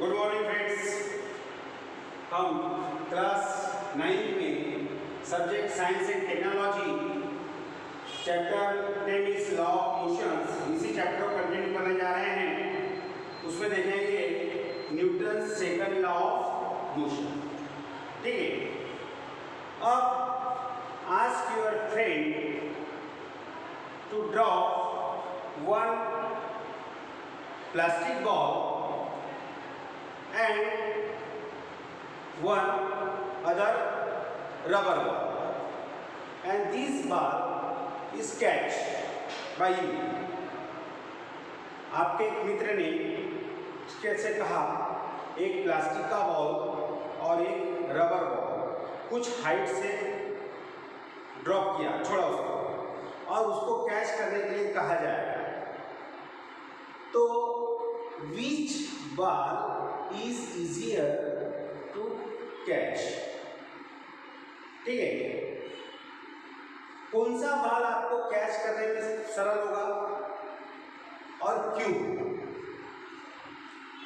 Good morning friends. हम class 9 में subject science and technology chapter 10 is law of motions, इसी chapter को continue करने जा रहे हैं। उसमें देखेंगे Newton second law of motion. ठीक है, अब ask your friend to draw one plastic ball and one other rubber ball, and this ball is catched by you. आपके एक मित्र ने कैसे कहा, एक प्लास्टिक का बॉल और एक रबर बॉल कुछ हाइट से ड्रॉप किया, छोड़ा उसको, और उसको कैच करने के लिए कहा जाएगा। तो which ball is easier to catch? ठीक है, कौन सा बॉल आपको कैच करने में सरल होगा और क्यों?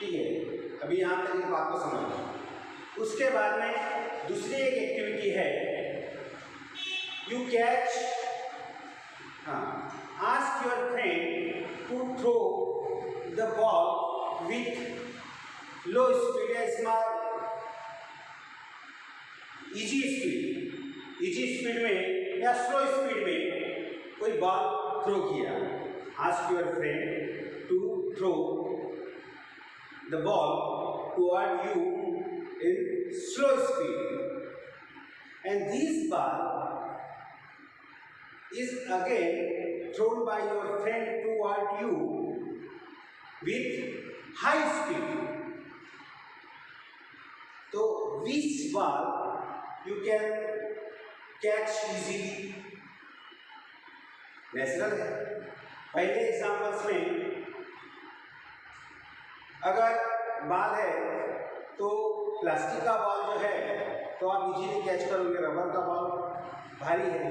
ठीक है, अभी यहां तक इस बात को समझ। उसके बाद में दूसरी एक एक्टिविटी है, you catch, ask your friend to throw the ball with low speed या स्मॉल इजी स्पीड में या स्लो स्पीड में कोई बॉल थ्रो किया। Ask your friend to throw the ball toward you in slow speed, and this ball is again thrown by your friend toward you with high speed. तो which ball you can catch easily? Natural है। पहले examples में अगर ball है तो plastic का ball जो है तो आप इजीली कैच करोगे, रबर का बॉल भारी है।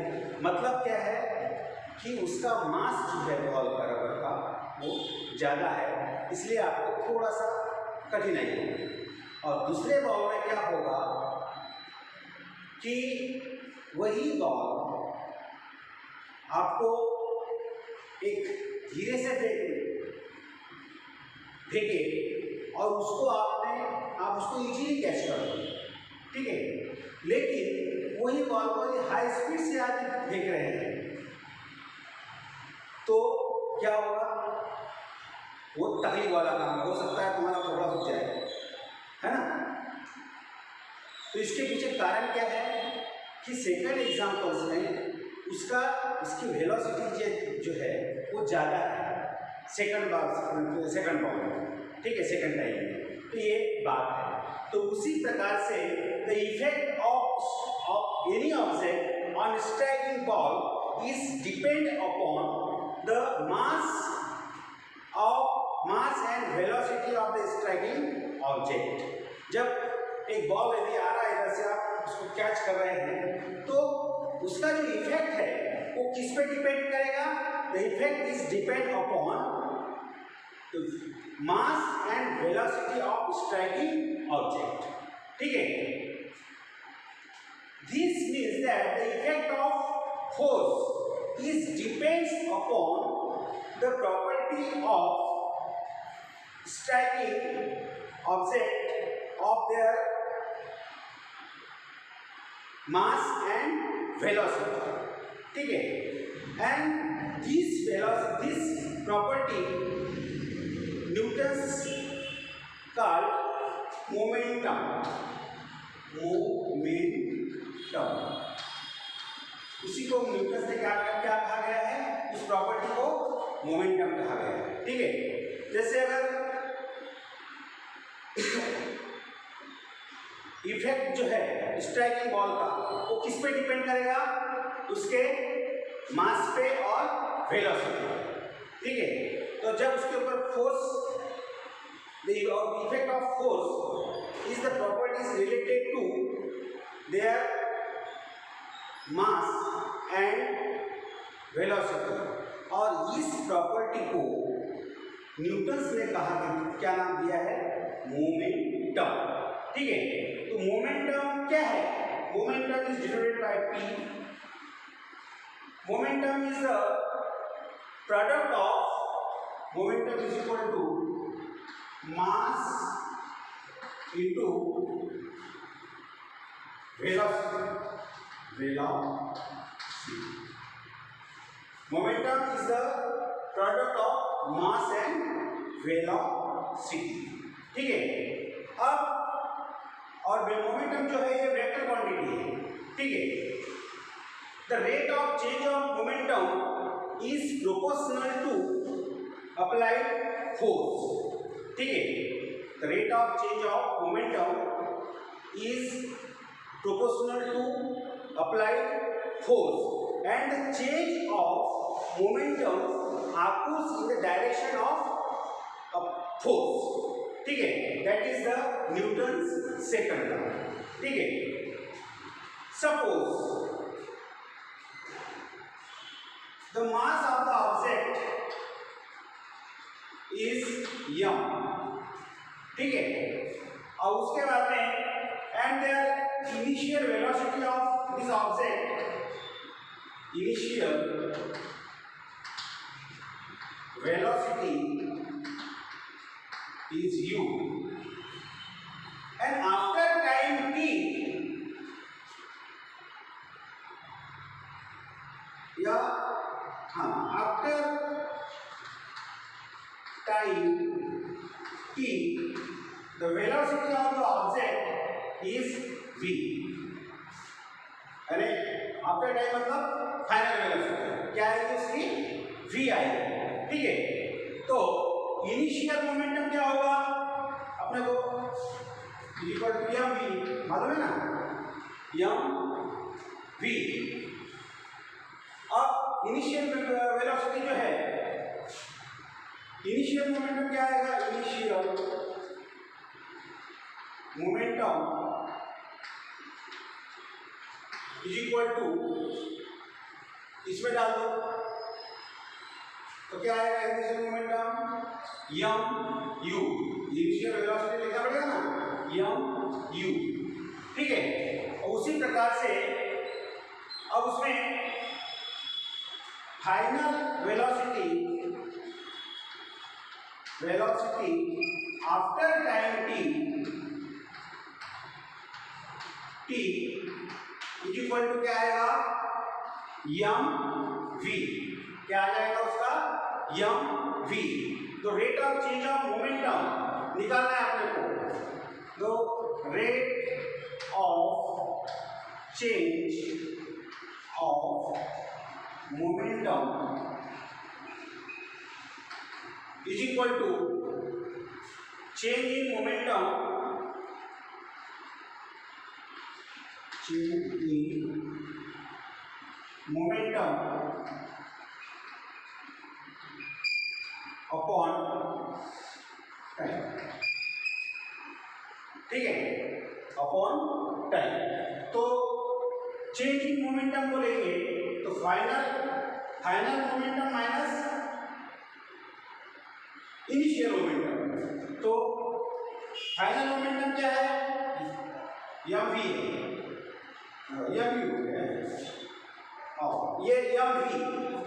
मतलब क्या है कि उसका मास जो है बॉल का, रबर का, वो ज़्यादा है, इसलिए आपको थोड़ा सा कठिनाई होगी। और दूसरे बॉल में क्या होगा कि वही बॉल आपको एक धीरे से फेंके और उसको आप उसको इजीली कैच करोगे। ठीक है, लेकिन वही बॉल को हाई स्पीड से आज फेंक रहे हैं तो क्या होगा, वो तकलीफ वाला काम हो सकता है, तुम्हारा थोड़ा रुक जाए, है ना। तो इसके पीछे कारण क्या है कि सेकंड एग्जाम्पल्स में उसकी वेलोसिटी जो है वो ज़्यादा है सेकंड बॉल में। ठीक है, सेकंड टाइम में, तो ये बात है। तो उसी प्रकार से the effect of any object on striking ball is depend upon the mass and velocity of the striking object. जब एक बॉल यदि आ रहा है इधर से, आप उसको कैच कर रहे हैं, तो उसका जो इफेक्ट है वो किस पे डिपेंड करेगा? The effect is depend upon mass and velocity of striking object. ठीक है, this means that the effect of force is depends upon the property of striking object of their mass and velocity. ठीक है, and this property Newton's called momentum. उसी को Newton से क्या कहा गया है, उस प्रॉपर्टी को मोमेंटम कहा गया है। ठीक है, जैसे अगर इफेक्ट जो है स्ट्राइकिंग बॉल का वो किस पे डिपेंड करेगा? उसके मास पे और वेलोसिटी। ठीक है, तो जब उसके ऊपर force, the effect of force is the properties related to their mass and velocity, और इस प्रॉपर्टी को न्यूटन ने कहा कि क्या नाम दिया है? मोमेंटम। ठीक है, तो मोमेंटम क्या है? Momentum is denoted by p। Momentum is the product of momentum is equal to mass into velocity। Momentum is the product of mass and velocity। ठीक है, अब और मोमेंटम जो है ये वेक्टर क्वांटिटी है। ठीक है, the rate of change of momentum is proportional to applied force. ठीक है, the rate of change of momentum is proportional to applied force and the change of momentum occurs in the direction of a force। ठीक है, that is the Newton's second law। ठीक है, suppose the mass of the object is m। ठीक है, और उसके बाद में and their initial velocity of this object, initial velocity is u and after time t, या हाँ after time t the velocity of the object is v। अरे after time मतलब फाइनल वेलोसिटी क्या है इसकी? v आएगी। ठीक है, तो इनिशियल मोमेंटम क्या होगा अपने को? इक्वल टू एम वी, मालूम है ना, एम वी। अब इनिशियल वेलोसिटी जो है, इनिशियल मोमेंटम क्या आएगा? Initial momentum is equal to, इसमें डाल दो तो क्या आएगा? Initial momentum m u, initial velocity लिखना पड़ेगा ना, एम यू। ठीक है, और उसी प्रकार से अब उसमें final velocity after time t is equal to क्या आएगा? M v. क्या आ जाएगा उसका? M v. तो rate of change of momentum निकालना है अपने को। तो rate of change of momentum is equal to change in momentum, change in momentum upon time। ठीक है, अपॉन टाइम। तो चेंज इन मोमेंटम को लेंगे तो final momentum minus initial momentum. तो फाइनल मोमेंटम क्या है? एम वी है, एम यू है, और ये एम वी।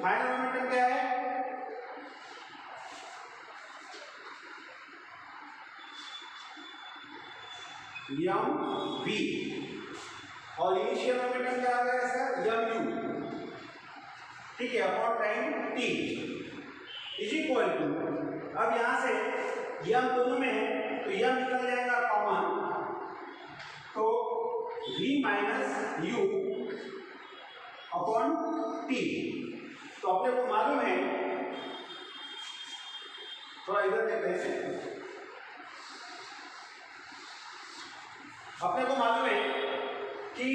फाइनल मोमेंटम क्या है? M v. और इनिशियल मोमेंटम क्या आ गया इसका? M u. ठीक है, upon time t is equal to, अब यहां से एम दोनों में है तो एम निकल जाएगा कॉमन, तो v minus u upon t. तो अपने को मालूम है, थोड़ा इधर देखते हैं, अपने को मालूम है कि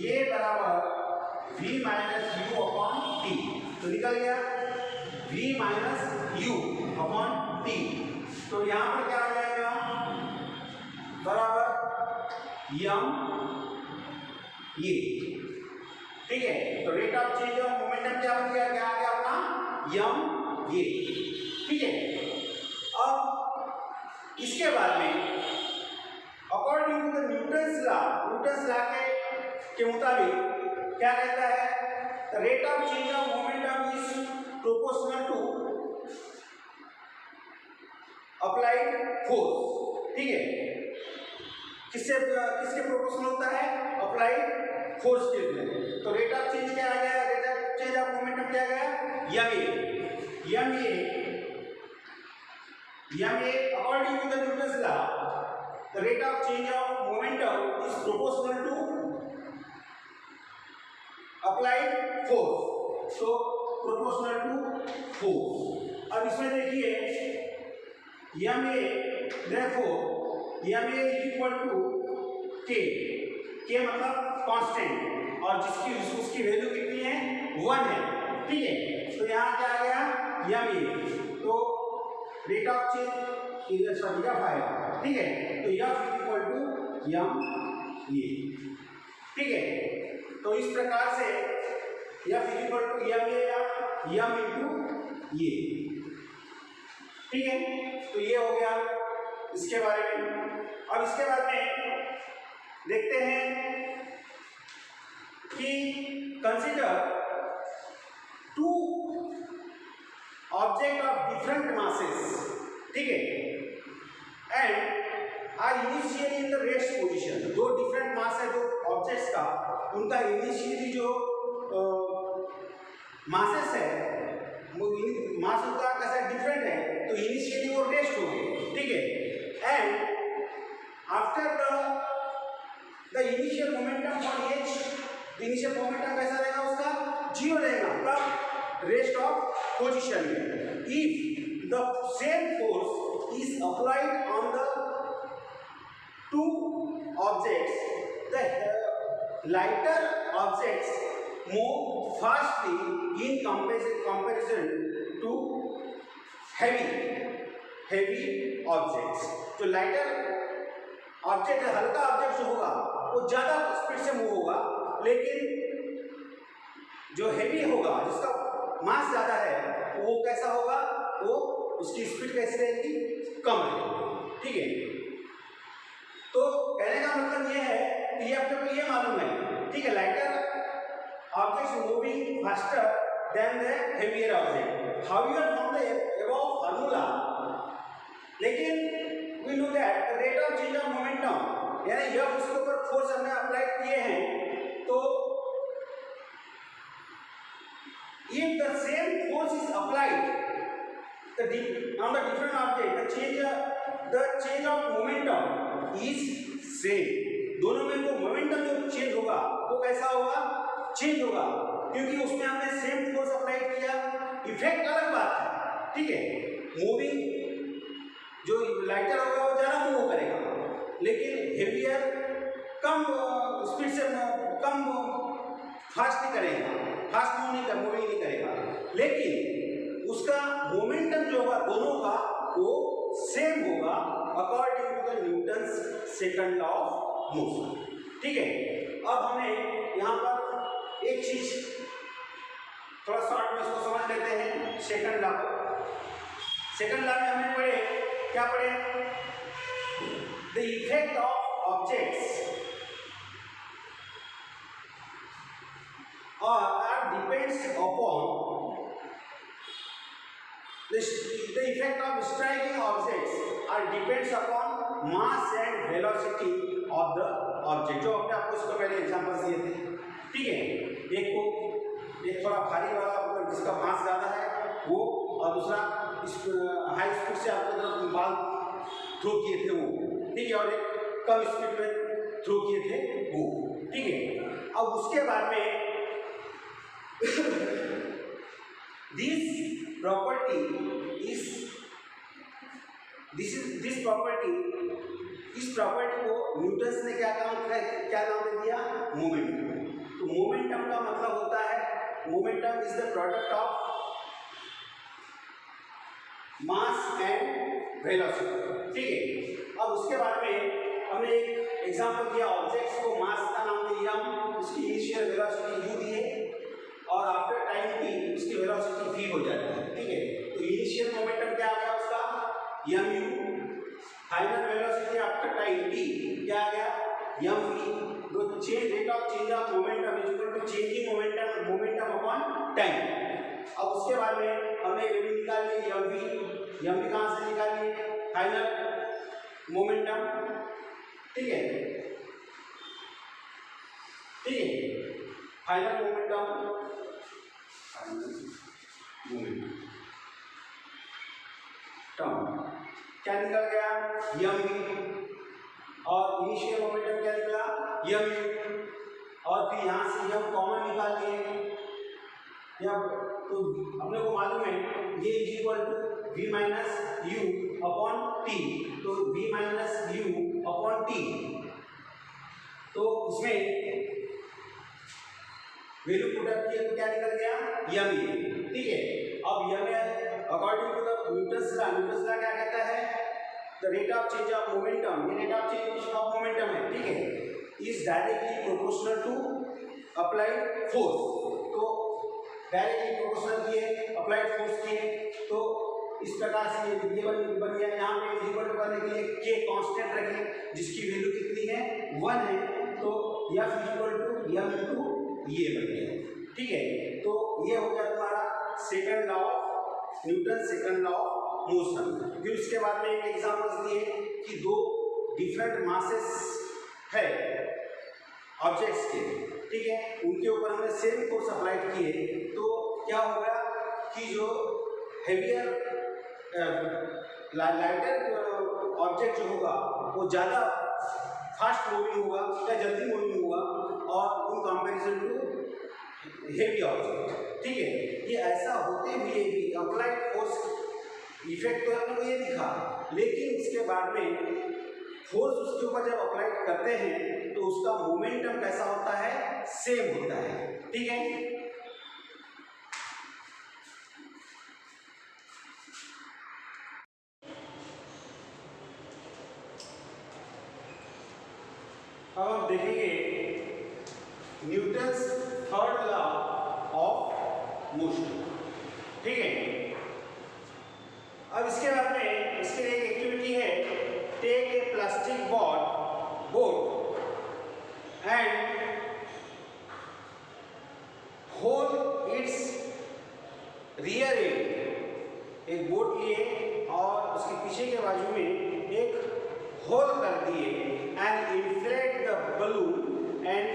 ये बराबर v minus u upon t. तो निकल गया v minus u upon t. तो यहां पर क्या आ जाएगा? बराबर यम ये। ठीक है, तो rate of change of momentum क्या बन गया? क्या आ गया अपना? यम ये। ठीक है, अब इसके बाद में according to the Newton's law के मुताबिक क्या कहता है, the rate of change of momentum is proportional to applied force. ठीक है, किसके प्रोपोर्शनल होता है, अप्लाइड फोर्स के लिए। तो रेट ऑफ चेंज क्या आ गया, rate of change of momentum क्या आ गया, ma according to the Newton's law the rate of change of momentum is proportional to applied force, so proportional to force। अब इसमें देखिए ma therefore ma is equal to k मतलब constant और जिसकी उसकी वैल्यू कितनी है, 1 है। ठीक है, तो यहाँ क्या आ गया ma, तो rate of change is f आएगा। ठीक है, तो f equal to m a. ठीक है, तो इस प्रकार से f equal to m a या एम इंटू ए। ठीक है, तो ये हो गया इसके बारे में। अब इसके बाद में देखते हैं कि consider two object of different masses. ठीक है, and are initially in the rest position. दो डिफरेंट मास है जो ऑब्जेक्ट्स का, उनका इनिशियली जो मासेस है, मास उनका कैसा डिफरेंट है, तो इनिशियली वो रेस्ट हो गए। ठीक है, and after the initial momentum for each, initial momentum कैसा रहेगा उसका, 0 रहेगा, तब रेस्ट ऑफ पोजीशन में। If the same force is applied on the two objects, the lighter objects move fastly in comparison to heavy objects. जो lighter object है, हल्का object जो होगा वो ज्यादा स्पीड से मूव होगा, लेकिन जो हेवी होगा, जिसका मास ज्यादा है, वो कैसा होगा, वो उसकी स्पीड कैसी रहेगी, कम रहेगी। ठीक है, तो कहने का मतलब ये है कि ये आपको ये मालूम है, ठीक है, lighter objects moving faster than the heavier object. However from the above formula, लेकिन we know that rate of change of momentum, यानी जब उसके ऊपर फोर्स हमने अप्लाई किए हैं, तो if the same force is applied on the different object, the change of momentum is same। दोनों में जो मोमेंटम जो चेंज होगा वो कैसा होगा, चेंज होगा, क्योंकि उसमें हमने सेम फोर्स अप्लाई किया। इफेक्ट अलग बात है। ठीक है, मूविंग जो लाइटर होगा वो ज़्यादा मूव करेगा, लेकिन हेवियर कम स्पीड से कम फास्ट नहीं करेगा, फास्ट मूविंग नहीं करेगा, लेकिन उसका मोमेंटम जो होगा दोनों का वो सेम होगा according to the Newton's second law of motion. ठीक है, अब हमें यहाँ पर एक चीज थोड़ा शॉर्ट में इसको समझ लेते हैं, सेकंड लॉ को। सेकंड लॉ में हमने पढ़े, क्या पढ़े, the effect of objects depends upon the effect of striking objects depends upon mass and velocity of the object। जो हमने आपको इसको पहले एग्जांपल्स दिए थे। ठीक है, एक थोड़ा भारी वाला जिसका मास ज़्यादा है वो, और दूसरा हाई स्पीड से आपको तरफ बाल थ्रो किए थे वो। ठीक है, और एक कम स्पीड में थ्रो किए थे वो। ठीक है, अब उसके बाद में this property इस प्रॉपर्टी को न्यूटन्स ने क्या नाम दे दिया, मोमेंटम। तो मोमेंटम का मतलब होता है, momentum is the product of mass and velocity. ठीक है, अब उसके बाद में हमने एक एग्जांपल दिया, ऑब्जेक्ट्स को मास का नाम दिया, उसकी इनिशियल वेलोसिटी u दी है, और आफ्टर टाइम t उसकी वेलोसिटी v हो जाती है। ठीक है, तो इनिशियल मोमेंटम क्या आ गया उसका, mu, final velocity after time t क्या आ गया mv। तो change rate of change of momentum is equal to changing momentum upon time. अब उसके बाद में हमने वैल्यू निकाली mv कहां से निकाली फाइनल मोमेंटम, ठीक है फाइनल मोमेंटम क्या निकल गया mv, और इनिशियल मोमेंटम क्या निकला mu, और फिर यहाँ से हम कॉमन निकाल लिए या तो अपने को मालूम है ये is equal to v minus u upon t, तो v minus u upon t, तो इसमें वैल्यू पुट अप किया तो क्या निकल गया m, ठीक है। अब m according to the Newton's law क्या कहता है the rate of change of momentum, ये rate of change of momentum है, ठीक है, is directly proportional to applied force. तो डायरेक्टली प्रोपोर्शनल किए अप्लाइड फोर्स किए, तो इस प्रकार से ये बन गया। यहाँ पे इक्वल टू करने के लिए k कांस्टेंट रखें जिसकी वैल्यू कितनी है 1 है, तो f equal to m into ये बन गया, ठीक है। तो ये हो गया तुम्हारा second law of Newton, second law of motion. फिर उसके बाद में एक एग्जांपल दिए कि दो डिफरेंट मासेस है ऑब्जेक्ट्स के, ठीक है, उनके ऊपर हमने सेम फोर्स अप्लाइड किए, तो क्या होगा कि जो हेवियर लाइटर ऑब्जेक्ट जो होगा वो ज़्यादा फास्ट मूविंग होगा या जल्दी मूविंग होगा और in comparison to heavy object, ठीक है। ये ऐसा होते हुए भी अप्लाइड फोर्स इफेक्ट तो हमने को ये दिखा, लेकिन उसके बाद में फोर्स उसके ऊपर जब अप्लाई करते हैं तो उसका मोमेंटम कैसा होता है सेम होता है, ठीक है। अब हम देखेंगे Newton's third law of motion, ठीक है। अब इसके बाद में इसके लिए एक एक्टिविटी है, take a plastic board and hold its rear end. एक बोर्ड लिए और उसके पीछे के बाजू में एक होल कर दिए and inflate the balloon and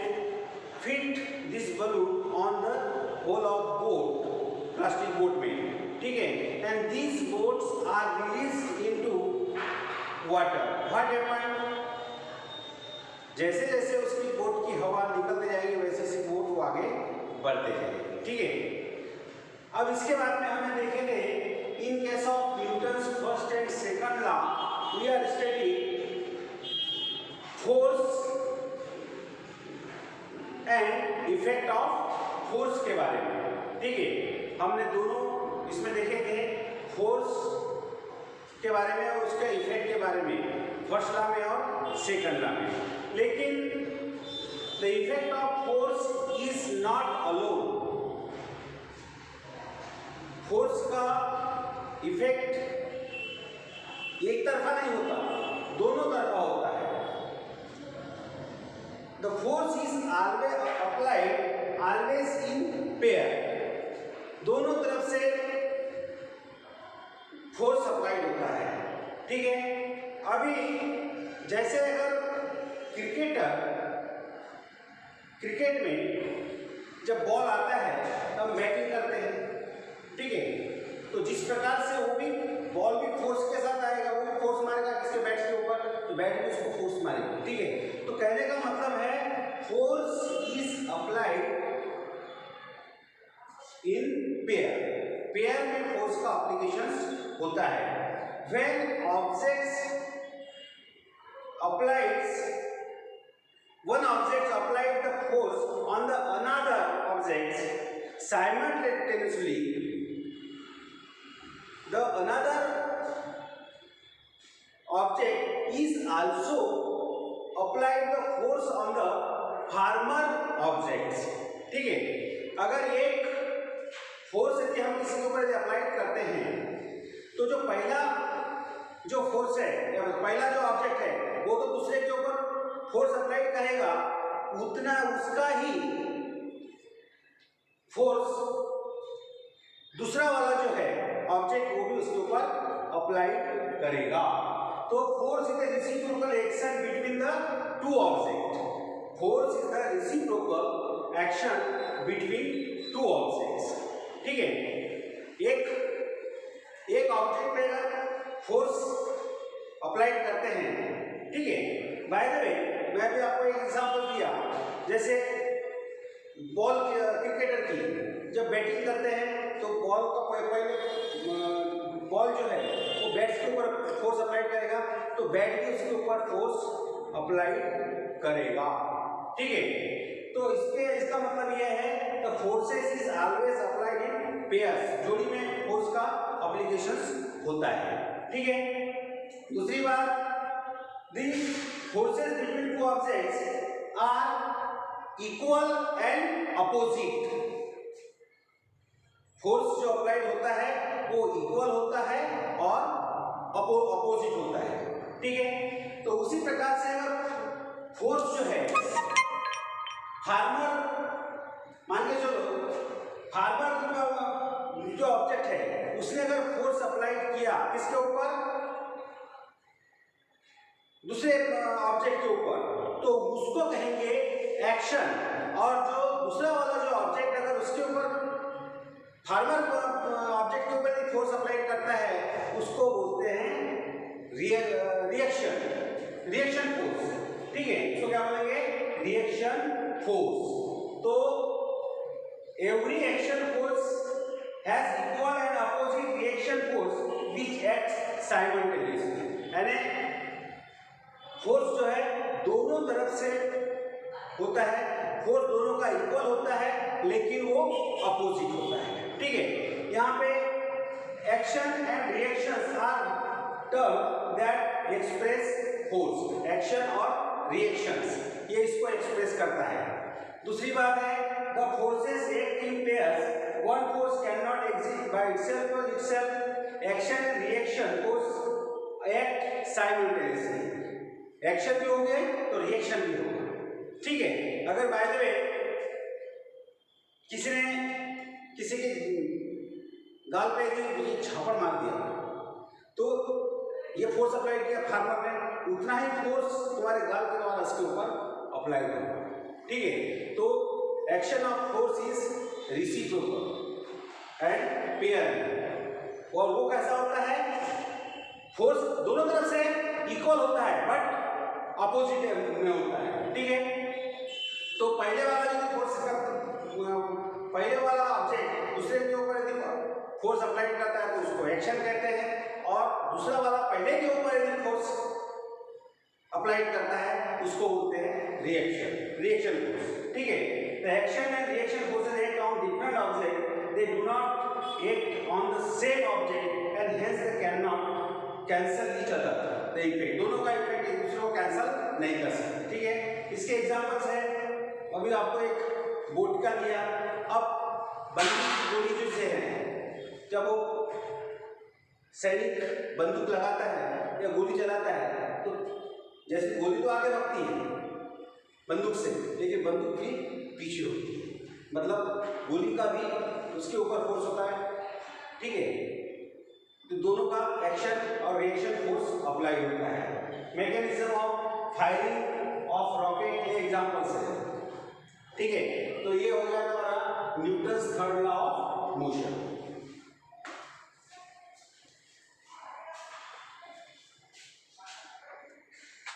fit this balloon on the hole of boat, plastic boat में, ठीक है। And these boats are release into water. What happened, जैसे जैसे उसकी बोट की हवा निकलते जाएगी वैसे वैसे बोट को आगे बढ़ते जाएगी, ठीक है। अब इसके बाद में हमें देखेंगे in case of Newton's first and second law we are study force and effect of force के बारे में, ठीक है। हमने दोनों इसमें देखेंगे फोर्स के बारे में और उसके इफेक्ट के बारे में फर्स्ट लॉ में और सेकंड लॉ में। लेकिन the effect of force is not alone, force का इफेक्ट एक तरफा नहीं होता, दोनों तरफा होता है। The force is always applied always in pair, दोनों तरफ से फोर्स अप्लाइड होता है, ठीक है। अभी जैसे अगर क्रिकेट में जब बॉल आता है तब बैटिंग करते हैं, ठीक है, तो जिस प्रकार से वो भी बॉल भी फोर्स के साथ आएगा, वो भी फोर्स मारेगा किसके बैट के ऊपर, तो बैट भी उसको फोर्स मारेगा, ठीक है। तो कहने का मतलब है force is applied in pair में फोर्स का एप्लीकेशन होता है। When objects applies one object applied the force on the another object simultaneously, the another object is also applied the force on the former objects, ठीक है। अगर एक force यदि हम किसी के ऊपर अप्लाई करते हैं तो जो पहला जो फोर्स है या पहला जो ऑब्जेक्ट है वो तो दूसरे के ऊपर फोर्स अप्लाई करेगा, उतना उसका ही फोर्स दूसरा वाला जो है ऑब्जेक्ट वो भी उसके ऊपर अप्लाई करेगा। तो force is the reciprocal action between the two object. Force is the reciprocal action between two objects. ठीक है, एक ऑब्जेक्ट पे अगर फोर्स अप्लाई करते हैं, ठीक है, बाय द वे मैं भी आपको एक एग्जांपल दिया, जैसे बॉल क्रिकेटर की जब बैटिंग करते हैं तो बॉल का पहले बॉल जो है वो बैट्स के ऊपर फोर्स अप्लाई करेगा, तो बैट भी उसके ऊपर फोर्स अप्लाई करेगा। ठीक है, तो इसका मतलब यह है the forces is always applied in pairs, जोड़ी में फोर्स का एप्लीकेशन होता है। ठीक है, दूसरी बात, the forces between two objects are equal and opposite. Force जो अप्लाइड होता है वो इक्वल होता है और अपोजिट होता है। ठीक है, तो उसी प्रकार से अगर फोर्स जो है फार्मर, मान के चलो फार्मर जो ऑब्जेक्ट है उसने अगर फोर्स अप्लाई किया किसके ऊपर, दूसरे ऑब्जेक्ट के ऊपर, तो उसको कहेंगे एक्शन। और जो दूसरा वाला जो ऑब्जेक्ट अगर उसके ऊपर फार्मर ऑब्जेक्ट के ऊपर फोर्स अप्लाई करता है उसको बोलते हैं रिएक्शन फोर्स। ठीक है, इसको क्या बोलेंगे, रिएक्शन फोर्स। तो every action force has equal and opposite reaction force which acts simultaneously. यानी फोर्स जो है दोनों तरफ से होता है, फोर्स दोनों का इक्वल होता है लेकिन वो अपोजिट होता है। ठीक है, यहाँ पे action and reactions are term that express force. Action और रिएक्शंस ये इसको एक्सप्रेस करता है। दूसरी बात है the forces act in pairs, one force can not exist by itself. Action and reaction force act simultaneously. Action भी होंगे तो रिएक्शन भी होगा। ठीक है, अगर बाय द वे किसी ने किसी के गाल पे एक छापड़ मार दिया तो ये फोर्स अप्लाई किया फार्मर ने, उतना ही फोर्स तुम्हारे गाल के द्वारा इसके ऊपर अप्लाई होगा। ठीक है, तो action of force is reciprocal and pair. और वो कैसा होता है, फोर्स दोनों तरफ से इक्वल होता है बट अपोजिट में होता है। ठीक है, तो पहले वाला जो फोर्स पहले वाला ऑब्जेक्ट दूसरे के ऊपर यदि फोर्स अप्लाई करता है तो उसको एक्शन कहते हैं, और दूसरा वाला पहले के ऊपर यदि फोर्स अप्लाई करता है उसको बोलते हैं रिएक्शन फोर्स। ठीक है, the action and reaction forces act on different object, they do not act on the same object and hence they can not cancel each other. The effect, दोनों का effect एक दूसरे को कैंसल नहीं कर सकते। ठीक है, इसके एग्जांपल्स है, अभी आपको एक बोट का दिया। अब बंदूक की गोली जो से है, जब वो सैनिक बंदूक लगाता है या गोली चलाता है तो जैसे गोली तो आगे भागती है बंदूक से, लेकिन बंदूक भी पीछे होती है, मतलब गोली का भी उसके ऊपर फोर्स होता है। ठीक है, तो दोनों का एक्शन और रिएक्शन फोर्स अप्लाई होता है। Mechanism of firing of rocket ये एग्जांपल्स है। ठीक है, तो ये हो गया हमारा Newton's third law of motion.